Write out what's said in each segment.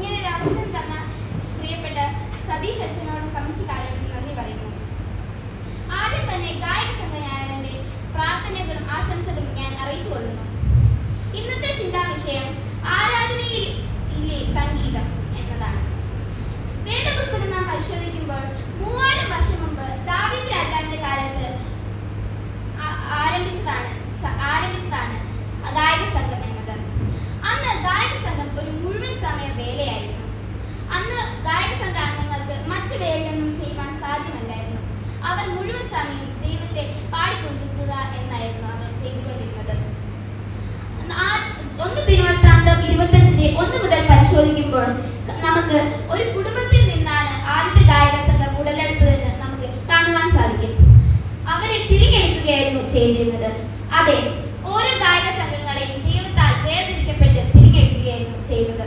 ഇങ്ങനെ ഒരു അവസരം തന്ന പ്രിയപ്പെട്ട സതീഷ് അച്ഛനോടും കമ്മിറ്റിക്കാരോടും നന്ദി പറയുന്നു. ആദ്യം തന്നെ ഗായക സംഘനായകന്റെ പ്രാർത്ഥനകളും ആശംസകളും ഞാൻ അറിയിച്ചുകൊള്ളുന്നു. ഇന്നത്തെ ചിന്താവിഷയം ആരാധനയിൽ ഇല്ലേ സംഗീതം എന്നതാണ്. വേദപുസ്തകം നാം പരിശോധിക്കുമ്പോൾ 3000 വർഷം മുമ്പ് ദാവീദ് രാജാവിന്റെ കാലത്ത് ആരംഭിച്ചതാണ് ഗായക സംഘം എന്നത്. അന്ന് ഗായക സംഘം ഒരു മുഴുവൻ സമയ വേലയായിരുന്നു. അന്ന് ഗായക സംഘ അംഗങ്ങൾക്ക് മറ്റു വേലയൊന്നും ചെയ്യുവാൻ സാധ്യമല്ലായിരുന്നു. അവർ മുഴുവൻ സമയം ദൈവത്തെ പാടിക്കൊണ്ടിരിക്കുക എന്നായിരുന്നു അവർ ചെയ്തുകൊണ്ടിരുന്നത്. 1 തിരുവൃത്താന്തം 25:1 മുതൽ പരിശോധിക്കുമ്പോൾ നമുക്ക് ഒരു കുടുംബത്തിൽ നിന്നാണ് ആദ്യത്തെ ഗായക സംഘം ഉടലെടുത്തതെന്ന് നമുക്ക് കാണുവാൻ സാധിക്കും. അവരെ തിരികെടുക്കുകയായിരുന്നു ചെയ്തിരുന്നത്. അതെ, ഓരോ ഗായക സംഘങ്ങളെയും ദൈവത്താൽ വേർതിരിക്കപ്പെട്ട് തിരികെടുക്കുകയായിരുന്നു ചെയ്തത്.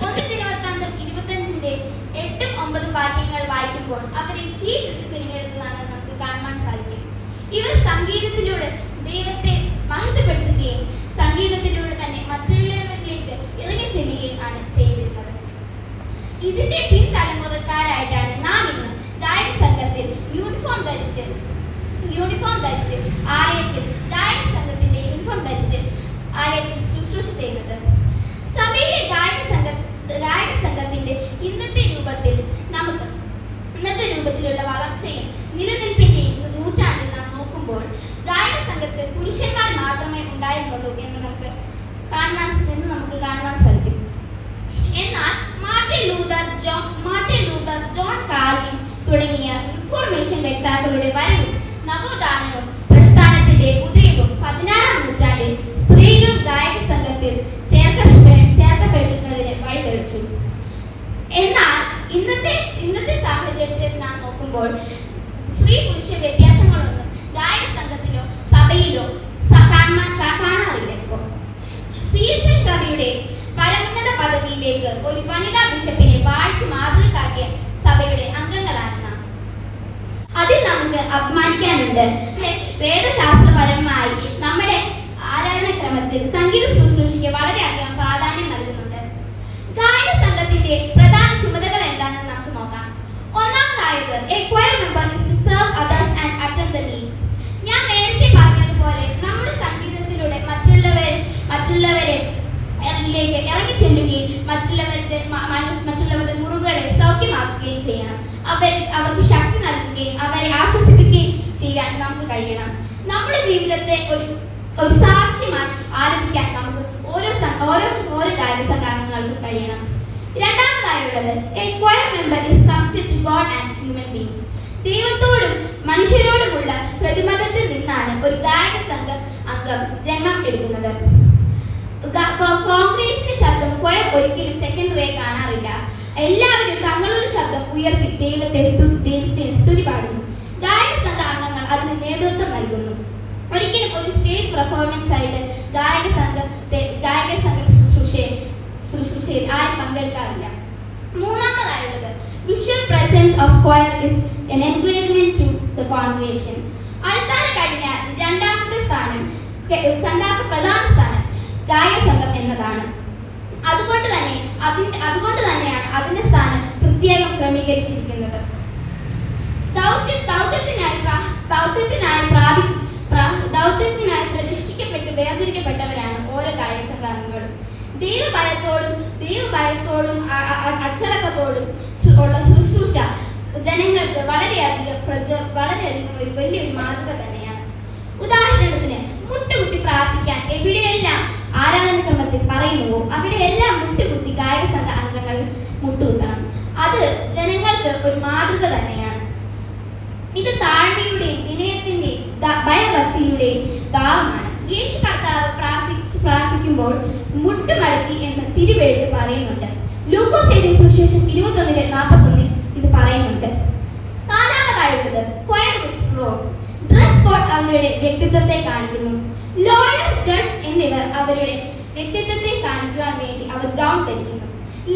1 തിരുവൃത്താന്തം 25:8-9 വാക്യങ്ങൾ വായിക്കുമ്പോൾ അവരെ ചീട്ട് തിരഞ്ഞെടുത്തതാണ് നമുക്ക് കാണുവാൻ സാധിക്കും. ഇവർ സംഗീതത്തിലൂടെ ദൈവത്തെ മഹത്വപ്പെടുത്തുകയും സംഗീതത്തിലൂടെ തന്നെ മറ്റുള്ളവരിലേക്ക് ഇറങ്ങി ചെല്ലുകയും ആണ് ചെയ്തിരുന്നത്. ഇതിന്റെ പിൻതലമുറക്കാരായിട്ടാണ് നാം ഇന്ന് ഗായക സംഘത്തിൽ യൂണിഫോം ധരിച്ച് ആലയത്തിൽ ഗായക സംഘത്തിന്റെ യൂണിഫോം ധരിച്ച് ആലയത്തിൽ ശുശ്രൂഷ ചെയ്യുന്നത്. സഭയിലെ ഗായക സംഘത്തിന്റെ ഇന്നത്തെ രൂപത്തിലുള്ള വളർച്ചയും നിലനിൽപ്പിന്റെയും നൂറ്റാണ്ടിൽ നാം നോക്കുമ്പോൾ ഗായക സംഘത്തിൽ പുരുഷന്മാർ മാത്രമേ ഉണ്ടായിരുന്നുള്ളൂ എന്ന് നമുക്ക് കാണുവാൻ സാധിക്കും. എന്നാൽ മാർട്ടിൻ ലൂതർ, ജോൺ കാൽവിൻ തുടങ്ങിയ റിഫോർമേഷൻ വക്താക്കളുടെ വരവും നവോത്ഥാനവും പ്രസ്ഥാനത്തിന്റെ ഉദയവും 16-ാം നൂറ്റാണ്ടിൽ സ്ത്രീകൾ ഗായക സംഘത്തിൽ ചേർക്കപ്പെടുന്നതിന് വഴിതെളിച്ചു. എന്നാൽ ഇന്നത്തെ സാഹചര്യത്തിൽ നാം നോക്കുമ്പോൾ സ്ത്രീ പുരുഷ വ്യത്യാസങ്ങളൊന്നും ഗായക സംഘത്തിലോ സഭയിലോ കാണാറില്ല. ഇപ്പോൾ CSI സഭയുടെ പരമോന്നത പദവിയിലേക്ക് ഒരു വനിതാ ബിഷപ്പിനെ വാഴ്ച മാതൃക കാട്ടിയ സഭയുടെ അംഗങ്ങളാണ് നാം. അതിൽ നമുക്ക് അഭിമാനിക്കാനുണ്ട്. വേദശാസ്ത്രപരമായി നമ്മുടെ ആരാധനാക്രമത്തിൽ സംഗീത ശുശ്രൂഷയ്ക്ക് വളരെയധികം പ്രാധാന്യം നൽകുന്നുണ്ട്. ഗായക സംഘത്തിന്റെ പ്രധാന ചുമതലകൾ എന്താണെന്ന് നമുക്ക് നോക്കാം. ഒന്നാമതായത്, a choir member is to serve others and attend the needs. ഞാൻ നേരത്തെ പറഞ്ഞതുപോലെ നമ്മുടെ സംഗീതത്തിലൂടെ മറ്റുള്ളവരെ ഇറങ്ങി ചെല്ലുകയും മറ്റുള്ളവരുടെ മുറിവുകളെ സൗഖ്യമാക്കുകയും ചെയ്യണം. അവർക്ക് ശക്തി നൽകുകയും അവരെ ആശ്വസിപ്പിക്കുകയും ചെയ്യാൻ നമുക്ക് കഴിയണം. നമ്മുടെ ജീവിതത്തെ ഒരു സാക്ഷ്യമായി ആലപിക്കാൻ നമുക്ക് ഓരോ ഗായക സംഘാംഗങ്ങൾക്കും കഴിയണം. രണ്ടാമതായുള്ളത്, a choir member is committed to God and human beings. ദൈവത്തോടും മനുഷ്യരോടുമുള്ള പ്രതിബദ്ധതയിൽ നിന്നാണ് ഒരു ഗായക സംഘം അംഗം ജന്മം എടുക്കുന്നത്. കോൺഗ്രേഷന്റെ ശബ്ദം choir ഒരിക്കലും സെക്കൻഡറിയെ കാണാറില്ല. എല്ലാവരും തങ്ങളുടെ ശബ്ദം ഉയർത്തി ദൈവത്തെ സ്തുതി പാടുന്നു. ഗായക സംഘ അംഗങ്ങൾ അതിന് നേതൃത്വം നൽകുന്നു. ഒരിക്കലും ഒരു സ്റ്റേജ് പെർഫോമൻസ് ആയിട്ട് ഗായക സംഘ ശുശ്രൂഷയിൽ ആരും പങ്കെടുക്കാറില്ല. മൂന്നാമതായുള്ളത്, visual presence of choir is an encouragement to the congregation. അൾത്താര കഴിഞ്ഞാൽ രണ്ടാമത്തെ പ്രധാന സ്ഥാനം ഗായക സംഘം എന്നതാണ്. അതുകൊണ്ട് തന്നെയാണ് അതിന്റെ സ്ഥാനം പ്രത്യേകം ക്രമീകരിച്ചിരിക്കുന്നത്. ദൗത്യത്തിനായി പ്രതിഷ്ഠിക്കപ്പെട്ട് വേർതിരിക്കപ്പെട്ടവരാണ് ഓരോ ഗായക സംഘാംഗങ്ങളും. ദൈവഭയത്തോടും അച്ചടക്കത്തോടും ഉള്ള ശുശ്രൂഷ ജനങ്ങൾക്ക് വളരെയധികം ഒരു വലിയൊരു മാതൃക തന്നെയാണ്. ഉദാഹരണത്തിന്, മുട്ടുകുത്തി പ്രാർത്ഥിക്കാൻ എവിടെയെല്ലാം ആരാധനക്രമത്തിൽ പറയുന്നുവോ അവിടെയെല്ലാം മുട്ടുകുത്തി ഗായക സംഘ അംഗങ്ങൾ മുട്ടുകുത്തണം. അത് ജനങ്ങൾക്ക് ഒരു മാതൃക തന്നെയാണ്. ഇത് താഴ്മയുടെയും വിനയത്തിന്റെയും ഭയഭക്തിയുടെയും ഭാവമാണ്. യേശു കർത്താവ് പ്രാർത്ഥിക്കുമ്പോൾ മുട്ടുമടക്കി എന്ന് തിരുവെഴുത്ത് പറയുന്നുണ്ട്. ലൂക്കോസ് എഴുതിയ സുവിശേഷം 21:41 ഇത് പറയുന്നുണ്ട്. നാലാമതായുള്ളത്, choir with robe. Dress code അവരുടെ വ്യക്തിത്വത്തെ കാണിക്കുന്നു. ലോയർ, ജഡ്ജ് എന്നിവർ അവരുടെ വ്യക്തിത്വത്തെ കാണിക്കുവാൻ വേണ്ടി അവർ ഗൗൺ ധരിക്കുന്നു.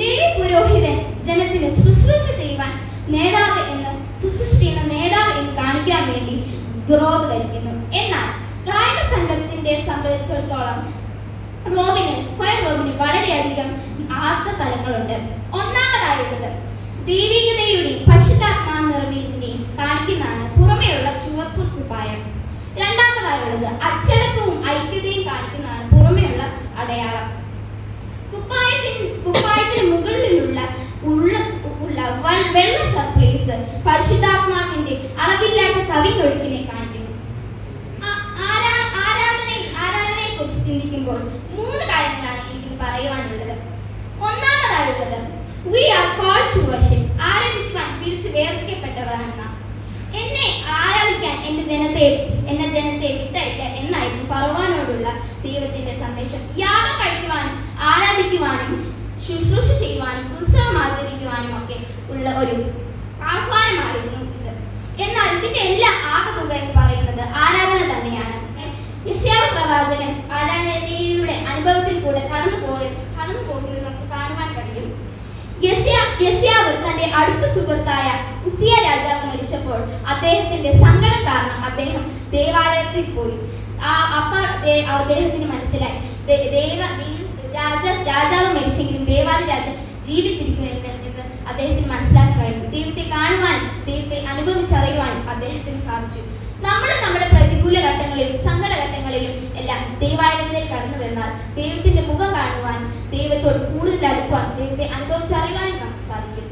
ലേവി പുരോഹിതൻ ജനത്തിന് ശുശ്രൂഷ ചെയ്യുവാൻ നേതാവ് എന്ന് കാണിക്കാൻ വേണ്ടി റോബ് ധരിക്കുന്നു. എന്നാൽ ഗായക സംഘത്തിന്റെ സംബന്ധിച്ചിടത്തോളം റോബിന് വളരെയധികം ആർത്ത തലങ്ങളുണ്ട്. ഒന്നാമതായിട്ടുള്ളത് ദൈവികതയുടെയും പരിശുദ്ധാത്മാ നിറവിന്റെയും കാണിക്കുന്നതാണ് പുറമെയുള്ള ചുവപ്പ് കുപ്പായം. രണ്ടാമതായുള്ളത് അച്ചടക്കവും ഐക്യതയും കാണിക്കുന്നതാണ് പുറമെയുള്ള അടയാളം. കുപ്പായത്തിന് മുകളിലുള്ള വെള്ള സർപ്രൈസ് പരിശുദ്ധാത്മാവിന്റെ അളവില്ലാത്ത കവിഞ്ഞൊഴുക്കിനെ കാണിക്കുന്നു. ആരാധനയെ കുറിച്ച് ചിന്തിക്കുമ്പോൾ മൂന്ന് കാര്യങ്ങളാണ് എനിക്ക് പറയുവാനുള്ളത്. ഒന്നാമതായുള്ളത് we are called to worship. ആരാധിക്കുവാൻ പിരിച്ചു വേർതിരിക്കപ്പെട്ടവരാണ് നാം. എന്നെ ആരാധിക്കാൻ എന്റെ ജനത്തെ വിട്ടയക്കുക എന്നായിരുന്നു ഫറവോനോടുള്ള ദൈവത്തിന്റെ സന്ദേശം. യാഗം കഴിക്കുവാനും ആരാധിക്കുവാനും ശുശ്രൂഷ ചെയ്യുവാനും ഉത്സവം ആചരിക്കുവാനും ഒക്കെ ഉള്ള ഒരു ആഹ്വാനമായിരുന്നു ഇത്. എന്നാൽ ഇതിന്റെ എല്ലാ ആകെത്തുക എന്ന് പറയുന്നത് ആരാധന തന്നെയാണ്. യെശയ്യാവ് പ്രവാചകൻ ആരാധനയുടെ അനുഭവത്തിൽ കൂടെ കടന്നു പോകുന്നത് നമുക്ക് കാണുവാൻ കഴിയും. യെശയ്യാവ് തന്റെ അടുത്ത സുഹൃത്തായ ഉസിയ രാജാവ് മരിച്ചപ്പോൾ അദ്ദേഹത്തിന്റെ സങ്കടം കാരണം അദ്ദേഹം ദേവാലയത്തിൽ പോയി. അപ്പോൾ അദ്ദേഹത്തിന് മനസ്സിലായി രാജാവ് മരിച്ചെങ്കിലും ദേവാലയ രാജൻ ജീവിച്ചിരിക്കും എന്ന് അദ്ദേഹത്തിന് മനസ്സിലാക്കാൻ കഴിഞ്ഞു. ദൈവത്തെ കാണുവാനും ദൈവത്തെ അനുഭവിച്ചറിയുവാനും അദ്ദേഹത്തിന് സാധിച്ചു. നമ്മുടെ പ്രതികൂല ഘട്ടങ്ങളിലും സങ്കടഘട്ടങ്ങളിലും എല്ലാം ദൈവാലയത്തിൽ കടന്നു വന്നാൽ ദൈവത്തിന്റെ മുഖം കാണുവാനും ദൈവത്തോട് കൂടുതൽ അടുക്കുവാൻ ദൈവത്തെ അനുഭവിച്ചറിയുവാനും നമുക്ക് സാധിക്കും.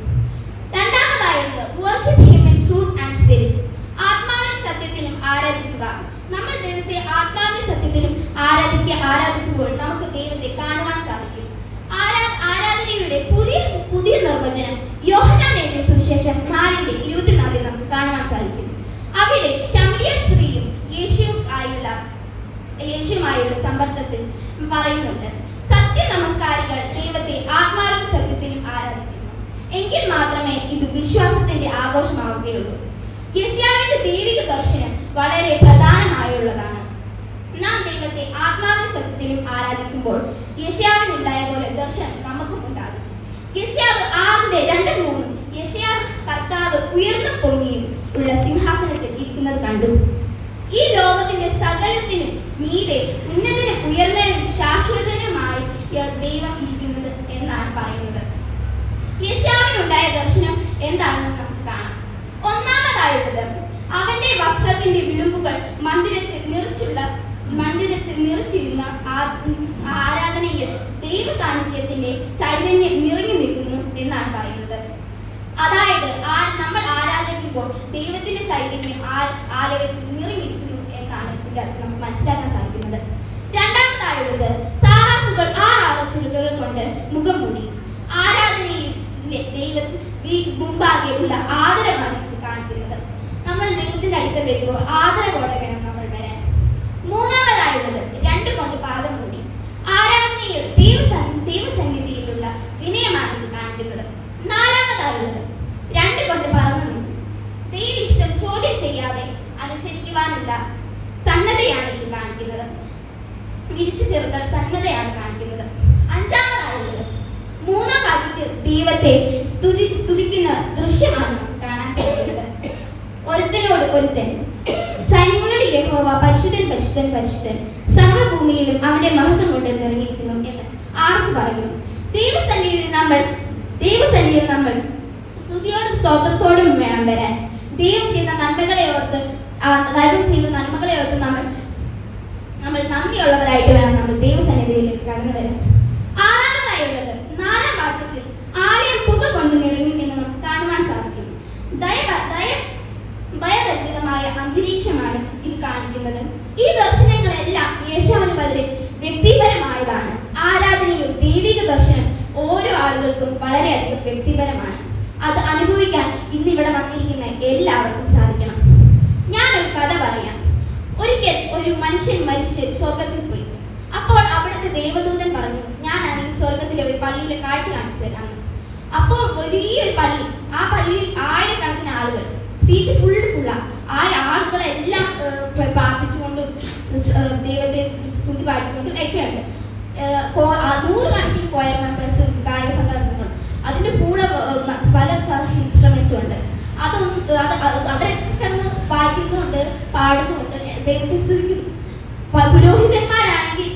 രണ്ടാമതായിട്ട് worship him in truth and spirit. ആത്മാവിലും സത്യത്തിലും ആരാധിക്കുക. നമ്മൾ ദൈവത്തെ ആത്മാവിലും സത്യത്തിലും ആരാധിക്കുമ്പോൾ നമുക്ക് ദൈവത്തെ കാണുവാൻ സാധിക്കും. ആരാധനയുടെ പുതിയ നിർവചനം യോഹന്നാൻ എഴുതിയ സുവിശേഷം 4:24 നമുക്ക് കാണുവാൻ സാധിക്കും. അവിടെ ശമരിയ സ്ത്രീയും യേശുവുമായുള്ള സമ്പർക്കത്തിൽ പറയുന്നുണ്ട്, സത്യ നമസ്കാരികൾ ദൈവത്തെ ആത്മാവിലും സത്യത്തിലും ആരാധിക്കുന്നു, എങ്കിൽ മാത്രമേ ഇത് വിശ്വാസത്തിന്റെ ആഘോഷമാവുകയുള്ളൂ. യെശയ്യാവിന്റെ ദൈവിക ദർശനം വളരെ പ്രധാനമായുള്ളതാണ്. നാം ദൈവത്തെ ആത്മാവിലും സത്യത്തിലും ആരാധിക്കുമ്പോൾ യെശയ്യാവിനുണ്ടായ പോലെ ദർശനം നമുക്കും ഉണ്ടാകും. യെശയ്യാവ് 6:2-3 യെശയ്യാവ് കർത്താവ് ഉയർന്ന പൊങ്ങിയും ഉള്ള സിംഹാസനത്തിൽ ഇരിക്കുന്നത് കണ്ടു. ഈ ലോകത്തിന്റെ സകലത്തിനും മീതെ ഉന്നതനും ഉയർന്നതിനും ശാശ്വതനുമായി ദൈവം ഇരിക്കുന്നത് എന്നാണ് പറയുന്നത്. യെശയ്യാവിനുണ്ടായ ദർശനം എന്താണെന്ന് നമുക്ക് കാണാം. ഒന്നാമതായുള്ളത് അവന്റെ വസ്ത്രത്തിന്റെ വിളുമ്പുകൾ മന്ദിരത്തിൽ നിറച്ചിരുന്ന ആരാധനയിൽ ദൈവ സാന്നിധ്യത്തിന്റെ ചൈതന്യം നിറഞ്ഞു നിൽക്കുന്നു എന്നാണ് പറയുന്നത്. അതായത് നമ്മൾ ആരാധിക്കുമ്പോൾ ദൈവത്തിന്റെ ചൈതന്യം ആലയത്തിൽ നിറഞ്ഞിരിക്കുന്നു എന്നാണ് ഇതിൽ നമുക്ക് മനസ്സിലാക്കാൻ സാധിക്കുന്നത്. രണ്ടാമതായുള്ളത് സാറാഫുകൾ 6 ചെറുകൾ കൊണ്ട് മുഖം മൂടി. ആരാധനയിലെ ദൈവത്തിന് മുമ്പാകെ ഉള്ള ആദരവാണ് ഇത് കാണിക്കുന്നത്. നമ്മൾ ദൈവത്തിന്റെ അടുക്കൽ വരുമ്പോൾ ആദരവോടെ വേണം നമ്മൾ വരാൻ. മൂന്നാമതായുള്ളത് 2 കൊണ്ട് പാദം മൂടി. ആരാധനയിൽ ദൈവസന്നിധിയിലുള്ള വിനയമാണ് ഇത് കാണിക്കുന്നത്. നാലാമതായുള്ളത് 2 കൊണ്ട് പറന്നു നിന്നു. ദൈവ ഇഷ്ടം ചോദ്യം ചെയ്യാതെ അനുസരിക്കുവാനുള്ള സന്നദ്ധയാണ് ഇത് കാണിക്കുന്നത്. വിരിച്ചു ചേർക്കൽ സന്നദ്ധയാണ് കാണിക്കുന്നത്. അഞ്ചാമതായുള്ളത് 3-ാം വാക്യത്തിൽ ദൈവത്തെ സ്തുതിക്കുന്ന ദൃശ്യമാണ് കാണാൻ സാധിക്കുന്നത്. ഒരുത്തനോട് ഒരുത്തൻ, സൈന്യങ്ങളുടെ യഹോവ പരിശുദ്ധൻ പരിശുദ്ധൻ പരിശുദ്ധൻ, സർവ്വഭൂമിയിലും അവന്റെ മഹത്വം കൊണ്ട് നിറഞ്ഞിരിക്കുന്നു എന്ന് ആർക്ക് പറയുന്നു? ദൈവസന്നിധിയിൽ നമ്മൾ സ്തുതിയോടും സ്തോത്രത്തോടും വേണം വരാൻ. ദൈവം ചെയ്ത നന്മകളെ ഓർത്ത് നമ്മൾ നന്ദിയുള്ളവരായിട്ട് വേണം നമ്മൾ ദൈവസന്നിധിയിലേക്ക് കടന്നു വരാൻ. ആറാമതായുള്ളത് 4-ാം വാക്യത്തിൽ ആലയം പുക കൊണ്ട് നിറഞ്ഞു എന്ന് നമുക്ക് കാണുവാൻ സാധിക്കും. ഭയരഹിതമായ അന്തരീക്ഷമാണ് ഇത് കാണിക്കുന്നത്. ഈ ദർശനങ്ങളെല്ലാം യേശുവിന് പകരം വ്യക്തിപരമായതാണ്. ആരാധനയും ദൈവിക ദർശനം ഓരോ ആളുകൾക്കും വളരെയധികം വ്യക്തിപരമാണ്. അത് അനുഭവിക്കാൻ ഇന്നിവിടെ വന്നിരിക്കുന്ന എല്ലാവർക്കും സാധിക്കണം. ഞാനൊരു കഥ പറയാം. ഒരിക്കൽ ഒരു മനുഷ്യൻ മരിച്ച് സ്വർഗത്തിൽ പോയി. അപ്പോൾ അവിടുത്തെ ദേവദൂതൻ പറഞ്ഞു, ഞാനാണെങ്കിൽ സ്വർഗത്തിലെ ഒരു പള്ളിയിലെ കാഴ്ച കാണിച്ചു തരാം. അപ്പോൾ വലിയൊരു പള്ളി, ആ പള്ളിയിൽ 1000-കണക്കിന് ആളുകൾ, സീറ്റ് ഫുള്ളാ. ആ ആളുകളെല്ലാം പ്രാർത്ഥിച്ചുകൊണ്ടും ദൈവത്തെ സ്തുതി പാടിക്കൊണ്ടും ഒക്കെയുണ്ട്. 100-കണക്കിന് കൊയർ മെമ്പേഴ്സ്, ഗായക സംഘങ്ങൾ, അതിന്റെ കൂടെ പല ഇൻസ്ട്രുമെന്റ്സും ഉണ്ട്. അവരെ കിടന്ന് വായിക്കുന്നുണ്ട്, പാടുന്നുണ്ട്, ദൈവത്തെ സ്തുതിക്കുന്നു. പുരോഹിതന്മാരാണെങ്കിൽ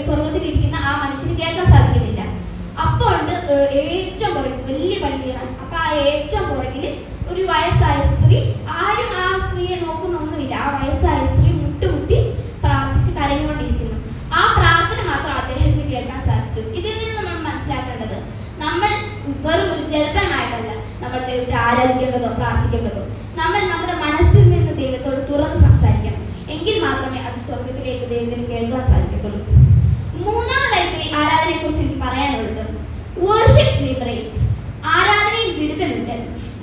സ്വർഗത്തിലിരിക്കുന്ന ആ മനുഷ്യന് കേൾക്കാൻ സാധിക്കുന്നില്ല. അപ്പോൾ ഉണ്ട് ഏറ്റവും പുറകിൽ വലിയ പള്ളിയാണ്. അപ്പൊ ആ ഏറ്റവും പുറകിൽ ഒരു വയസ്സായ സ്ത്രീ, ആരും ആ സ്ത്രീയെ നോക്കുന്നൊന്നുമില്ല. ആ വയസ്സായ സ്ത്രീ മുട്ടുകുത്തി പ്രാർത്ഥിച്ച് കരഞ്ഞുകൊണ്ടിരിക്കുന്നു. ആ പ്രാർത്ഥന മാത്രം അദ്ദേഹത്തിന് കേൾക്കാൻ സാധിച്ചു. ഇതിൽ നിന്ന് നമ്മൾ മനസ്സിലാക്കേണ്ടത്, നമ്മൾ വെറും ഒരു ജൽപ്പനായിട്ടല്ല നമ്മൾ ദൈവത്തെ ആരാധിക്കേണ്ടതോ പ്രാർത്ഥിക്കേണ്ടതോ. നമ്മൾ നമ്മുടെ മനസ്സിൽ നിന്ന് ദൈവത്തോട് തുറന്ന് സംസാരിക്കണം. എങ്കിൽ മാത്രമേ അത് സ്വർഗത്തിലേക്ക് ദൈവത്തിന് കേൾക്കാൻ സാധിക്കത്തുള്ളൂ. മൂന്നാമതായിട്ട് ആരാധനയെ കുറിച്ച് എനിക്ക് പറയാനുള്ളത്, വർഷിപ്പ് ലിബറേറ്റ്സ്. ആരാധനയിൽ വിടുതലുണ്ട്.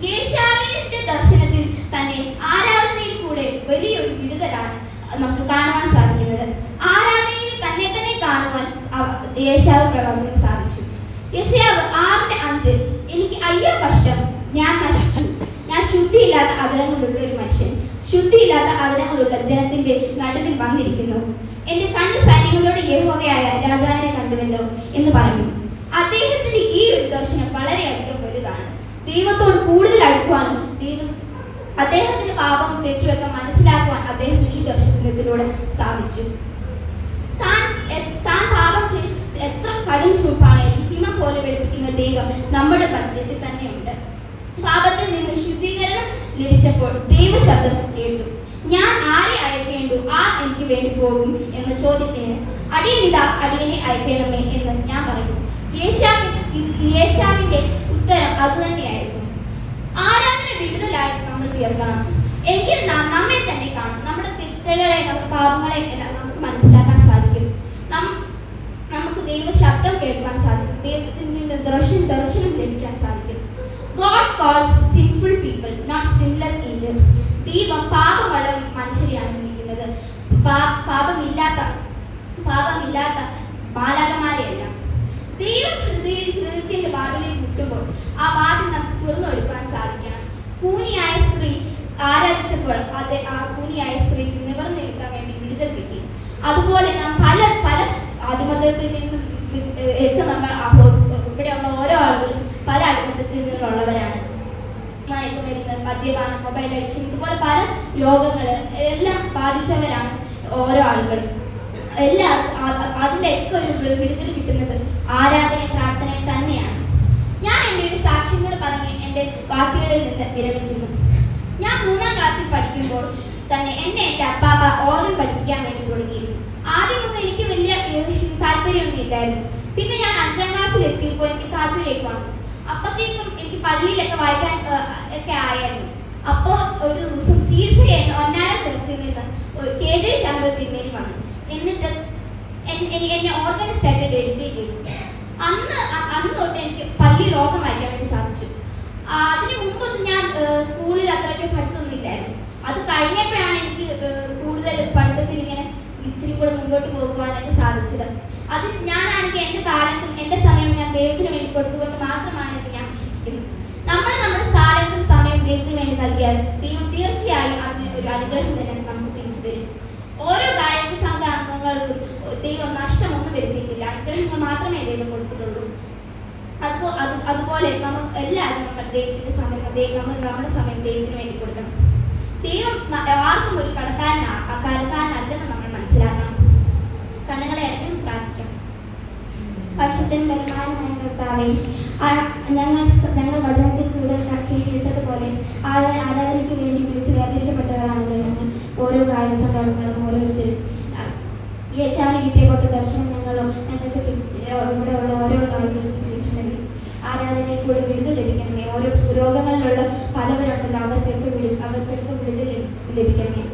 യേശാവിന്റെ ദർശനത്തിൽ തന്നെ ആരാധനയിൽ കൂടെ വലിയൊരു വിടുതലാണ് നമുക്ക് കാണുവാൻ സാധിക്കുന്നത്. ആരാധനയിൽ തന്നെ കാണുവാൻ യേശാവ് പ്രവാചകന് സാധിച്ചു. യെശയ്യാവ് 6:5, എനിക്ക് അയ്യോ കഷ്ടം, ഞാൻ നശിച്ചു, ഞാൻ ശുദ്ധിയില്ലാത്ത അതരങ്ങളുള്ള ഒരു മനുഷ്യൻ, ശുദ്ധിയില്ലാത്ത അതരങ്ങളുള്ള ജനത്തിന്റെ നടുവിൽ വന്നിരിക്കുന്നു. എന്റെ കണ്ണു സൈന്യങ്ങളോട് യഹോവയായ രാജാവിനെ കണ്ടുവല്ലോ എന്ന് പറഞ്ഞു. അദ്ദേഹത്തിന്റെ ഈ ഒരു ദർശനം വളരെയധികം വലുതാണ്. ദൈവത്തോട് കൂടുതൽ അടുക്കുവാനും അദ്ദേഹത്തിന്റെ പാപം തെറ്റുമൊക്കെ മനസ്സിലാക്കുവാൻ അദ്ദേഹത്തിന് ഈ ദർശനത്തിലൂടെ സാധിച്ചു. താൻ പാപം എത്ര കടും ചൂപ്പാണെങ്കിലും ഹിമം പോലെ വെളുപ്പിക്കുന്ന ദൈവം നമ്മുടെ മധ്യത്തിൽ തന്നെയുണ്ട്. പാപത്തിൽ നിന്ന് ശുദ്ധീകരണം ലഭിച്ചപ്പോൾ ദൈവശബ്ദം കേട്ടു. ഞാൻ ആരെ അയക്കേണ്ടു, ആർ എനിക്ക് വേണ്ടി പോകും എന്ന ചോദ്യത്തിന് അടിയനിതാ അടിയനെ അയക്കണമേ എന്ന് ഞാൻ പറഞ്ഞു. യേശാവിന്റെ ഉത്തരം അതുതന്നെയായിരുന്നു. ആരാധന വിടുതലായി നമ്മൾ തീർക്കണം. എങ്കിൽ നാം നമ്മെ തന്നെ കാണും. നമ്മുടെ തെറ്റുകളെ, നമ്മുടെ പാപങ്ങളെ എല്ലാം നമുക്ക് മനസ്സിലാക്കാൻ സാധിക്കും. നമുക്ക് ദൈവ ശബ്ദം കേൾക്കാൻ സാധിക്കും. ദൈവത്തിൽ നിന്ന് ദർശനം ലഭിക്കാൻ സാധിക്കും. God calls sinful people, not sinless angels. ദൈവം പാപമുള്ള മനുഷ്യരെയാണ് വിളിക്കുന്നത്, പാപമില്ലാത്ത മാലാഖമാരെയല്ല. ദൈവം ഹൃദയത്തിന്റെ വാതിലിൽ മുട്ടുമ്പോൾ ആ വാതിൽ നമുക്ക് തുറന്നു കൊടുക്കാൻ സാധിക്കണം. കൂനിയായ സ്ത്രീ ആരാധിച്ചപ്പോൾ ആ കൂനിയായ സ്ത്രീക്ക് നിവർന്നു നിൽക്കാൻ വേണ്ടി വിടുതൽ കിട്ടി. അതുപോലെ നാം പല അടിമത്തത്തിൽ നിന്നും നമ്മൾ ഇവിടെയുള്ള ഓരോ ആളുകളും പല അടിമത്തത്തിൽ നിന്നുള്ളവരാണ്. മയക്കുമരുന്ന്, മദ്യപാനം, മൊബൈൽ അഡിക്ഷൻ, ഇതുപോലെ പല രോഗങ്ങൾ എല്ലാം ബാധിച്ചവരാണ് ഓരോ ആളുകൾ. അതിൻ്റെ ഒക്കെ ഒരു വിടുതൽ കിട്ടുന്നത് ആരാധന പ്രാർത്ഥനയിൽ തന്നെയാണ്. ഞാൻ എൻ്റെ ഒരു സാക്ഷ്യം കൂടെ പറഞ്ഞ് എൻ്റെ വാക്കുകളിൽ നിന്ന് വിരമിക്കുന്നു. ഞാൻ 3ാം ക്ലാസ്സിൽ പഠിക്കുമ്പോൾ തന്നെ എൻ്റെ അപ്പാപ്പ ഓർഗൻ പഠിപ്പിക്കാൻ വേണ്ടി തുടങ്ങിയിരുന്നു. ആദ്യമൊന്നും എനിക്ക് വലിയ താല്പര്യമൊന്നും ഇല്ലായിരുന്നു. പിന്നെ ഞാൻ 5ാം ക്ലാസ്സിൽ എത്തിയപ്പോൾ എനിക്ക് താല്പര്യമൊക്കെ വന്നു. അപ്പത്തേക്കും എനിക്ക് പള്ളിയിലൊക്കെ വായിക്കാൻ ഒക്കെ ആയിരുന്നു. അപ്പോൾ ഒരു ദിവസം CSI ഒന്നാര ചർച്ചിൽ നിന്ന് KJ ശാന്തോ തിരുമേനി വന്നു. എന്നിട്ട് എന്നെ ഓർഗനിസ്റ്റായിട്ട് ഡെഡിക്കേറ്റ് ചെയ്തു. അന്ന് തൊട്ട് എനിക്ക് പള്ളിയിൽ ഓർഗൻ വായിക്കാൻ വേണ്ടി സാധിച്ചു. അതിന് മുമ്പൊന്നും ഞാൻ സ്കൂളിൽ അത്രയ്ക്ക് പഠിത്തമൊന്നുമില്ലായിരുന്നു. അത് കഴിഞ്ഞപ്പോഴാണ് എനിക്ക് കൂടുതൽ പഠിത്തത്തിൽ ഇങ്ങനെ ഇച്ചിരി കൂടെ മുമ്പോട്ട് പോകുവാനായിട്ട് സാധിച്ചത്. അത് ഞാനാണെങ്കിൽ എൻ്റെ താലന്തും എൻ്റെ സമയവും ഞാൻ ദൈവത്തിന് വേണ്ടി കൊടുത്തുകൊണ്ട് മാത്രമാണ് എന്ന് ഞാൻ വിശ്വസിക്കുന്നു. നമ്മൾ നമ്മുടെ താലന്തും സമയവും ദൈവത്തിന് വേണ്ടി നൽകിയാൽ ദൈവം തീർച്ചയായും അതിന് ഒരു അനുഗ്രഹം തന്നെ നമുക്ക് തിരിച്ചു തരും. ഓരോ ഗായക സംഘ അംഗങ്ങൾക്കും ദൈവം നഷ്ടമൊന്നും വരുത്തിയിട്ടില്ല, അനുഗ്രഹങ്ങൾ മാത്രമേ ദൈവം കൊടുത്തിട്ടുള്ളൂ. അതുപോലെ നമുക്ക് എല്ലാവരും നമ്മൾ ദൈവത്തിന്റെ സമയം നമ്മുടെ സമയം ദൈവത്തിന് വേണ്ടി കൊടുക്കണം. ദൈവം ആർക്കും ഒരു കടക്കാരനല്ലെന്ന് നമ്മൾ മനസ്സിലാക്കണം. കണ്ണുകളെ അടയ്ക്കും പ്രാർത്ഥിക്കാം. പരിശുദ്ധനും ബലവാനുമായ കർത്താവേ, ഞങ്ങൾ വചനത്തിലൂടെ കേട്ടതുപോലെ ആരാധനയ്ക്ക് വേണ്ടി വിളിച്ച് വേർതിരിക്കപ്പെട്ടവരാണല്ലോ ഞങ്ങൾ. ഓരോ ഗായക സംഘങ്ങളും ഓരോരുത്തരും യേശാവിന് കിട്ടിയ പോലത്തെ ദർശനം ഞങ്ങൾക്ക് ഇവിടെ ഉള്ള ഓരോ ഗായകർക്കും കിട്ടണമേ. ആരാധനയിൽ കൂടെ വിടുതൽ ലഭിക്കണമേ. ഓരോ രോഗങ്ങളിലുള്ള പലവരുണ്ടല്ലോ, അവർക്കൊക്കെ വിടുതൽ ലഭിക്കണമേ.